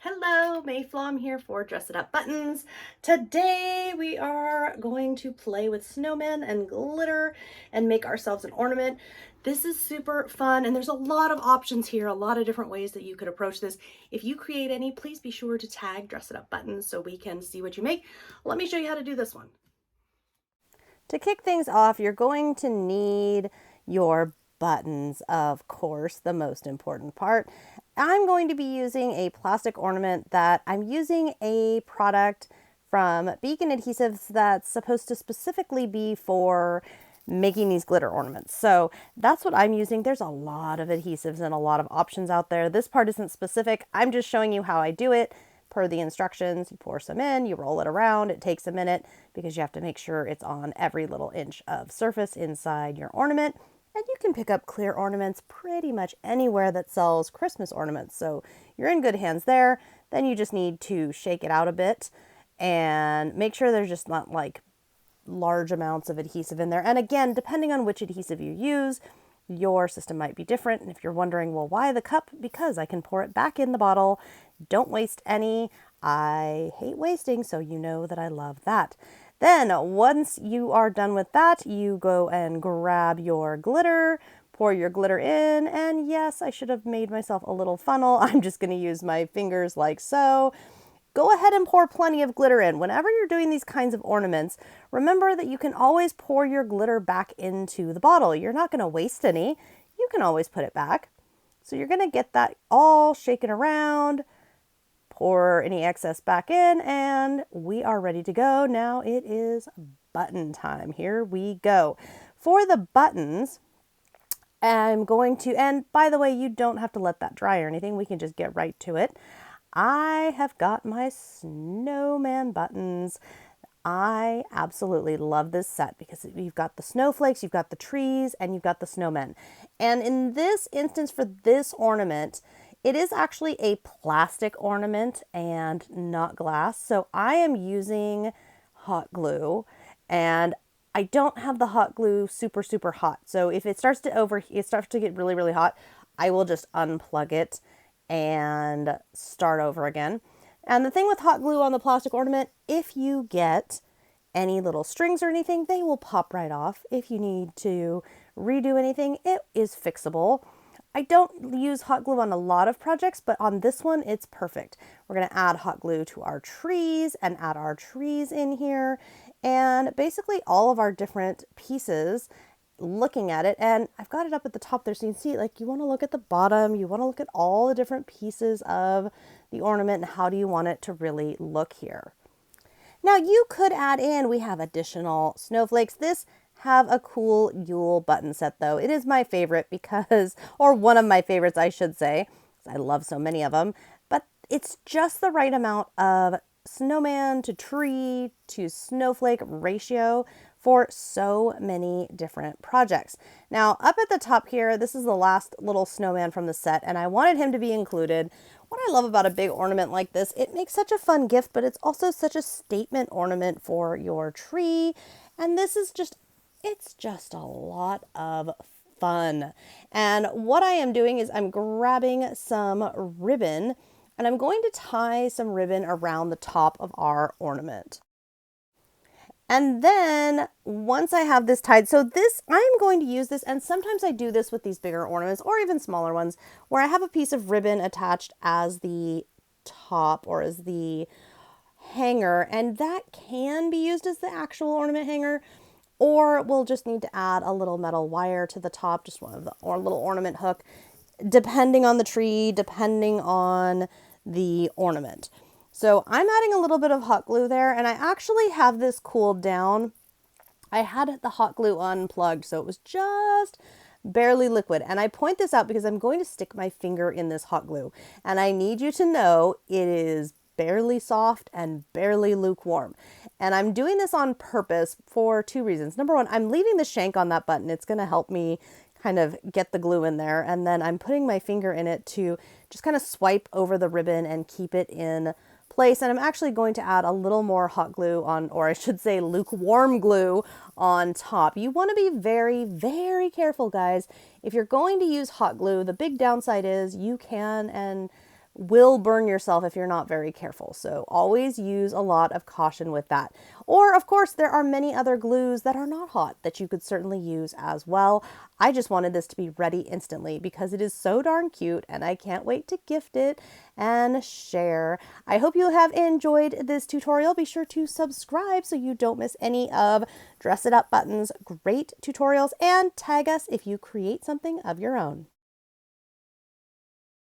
Hello, Flaum here for Dress It Up Buttons. Today we are going to play with snowmen and glitter and make ourselves an ornament. This is super fun and there's a lot of options here, a lot of different ways that you could approach this. If you create any, please be sure to tag Dress It Up Buttons so we can see what you make. Let me show you how to do this one. To kick things off, you're going to need your buttons, of course, the most important part. I'm going to be using a plastic ornament that I'm using a product from Beacon Adhesives that's supposed to specifically be for making these glitter ornaments. So that's what I'm using. There's a lot of adhesives and a lot of options out there. This part isn't specific. I'm just showing you how I do it. Per the instructions, you pour some in, you roll it around. It takes a minute because you have to make sure it's on every little inch of surface inside your ornament. And you can pick up clear ornaments pretty much anywhere that sells Christmas ornaments. So you're in good hands there. Then you just need to shake it out a bit and make sure there's just not like large amounts of adhesive in there. And again, depending on which adhesive you use, your system might be different. And if you're wondering, well, why the cup? Because I can pour it back in the bottle. Don't waste any. I hate wasting, so you know that I love that. Then once you are done with that, you go and grab your glitter, pour your glitter in, and yes, I should have made myself a little funnel. I'm just going to use my fingers like so. Go ahead and pour plenty of glitter in. Whenever you're doing these kinds of ornaments, remember that you can always pour your glitter back into the bottle. You're not going to waste any. You can always put it back. So you're going to get that all shaken around, pour any excess back in, and we are ready to go. Now it is button time. Here we go. For the buttons, I'm going to, and by the way, you don't have to let that dry or anything. We can just get right to it. I have got my snowman buttons. I absolutely love this set because you've got the snowflakes, you've got the trees, and you've got the snowmen. And in this instance, for this ornament, it is actually a plastic ornament and not glass. So I am using hot glue, and I don't have the hot glue super hot. So if it starts to get really hot, I will just unplug it and start over again. And the thing with hot glue on the plastic ornament, if you get any little strings or anything, they will pop right off. If you need to redo anything, it is fixable. I don't use hot glue on a lot of projects, but on this one, it's perfect. We're going to add hot glue to our trees and add our trees in here and basically all of our different pieces. Looking at it, and I've got it up at the top there so you can see, like, you want to look at the bottom, you want to look at all the different pieces of the ornament and how do you want it to really look here. Now you could add in, we have additional snowflakes. This have a cool Yule button set though. It is my favorite because, or one of my favorites I should say, because I love so many of them, but it's just the right amount of snowman to tree to snowflake ratio for so many different projects. Now, up at the top here, this is the last little snowman from the set, and I wanted him to be included. What I love about a big ornament like this, it makes such a fun gift, but it's also such a statement ornament for your tree. And this is just, it's just a lot of fun. And what I am doing is I'm grabbing some ribbon, and I'm going to tie some ribbon around the top of our ornament. And then once I have this tied, so this, I'm going to use this, and sometimes I do this with these bigger ornaments or even smaller ones, where I have a piece of ribbon attached as the top or as the hanger, and that can be used as the actual ornament hanger, or we'll just need to add a little metal wire to the top, just one of the or little ornament hook, depending on the tree, depending on the ornament. So I'm adding a little bit of hot glue there, and I actually have this cooled down. I had the hot glue unplugged, so it was just barely liquid. And I point this out because I'm going to stick my finger in this hot glue. And I need you to know it is barely soft and barely lukewarm. And I'm doing this on purpose for two reasons. Number one, I'm leaving the shank on that button. It's going to help me kind of get the glue in there. And then I'm putting my finger in it to just kind of swipe over the ribbon and keep it in place. And I'm actually going to add a little more hot glue on, or I should say lukewarm glue on top. You want to be very careful, guys. If you're going to use hot glue, the big downside is you can, and will burn yourself if you're not very careful. So always use a lot of caution with that. Or of course, there are many other glues that are not hot that you could certainly use as well. I just wanted this to be ready instantly because it is so darn cute and I can't wait to gift it and share. I hope you have enjoyed this tutorial. Be sure to subscribe so you don't miss any of Dress It Up Button's great tutorials, and tag us if you create something of your own.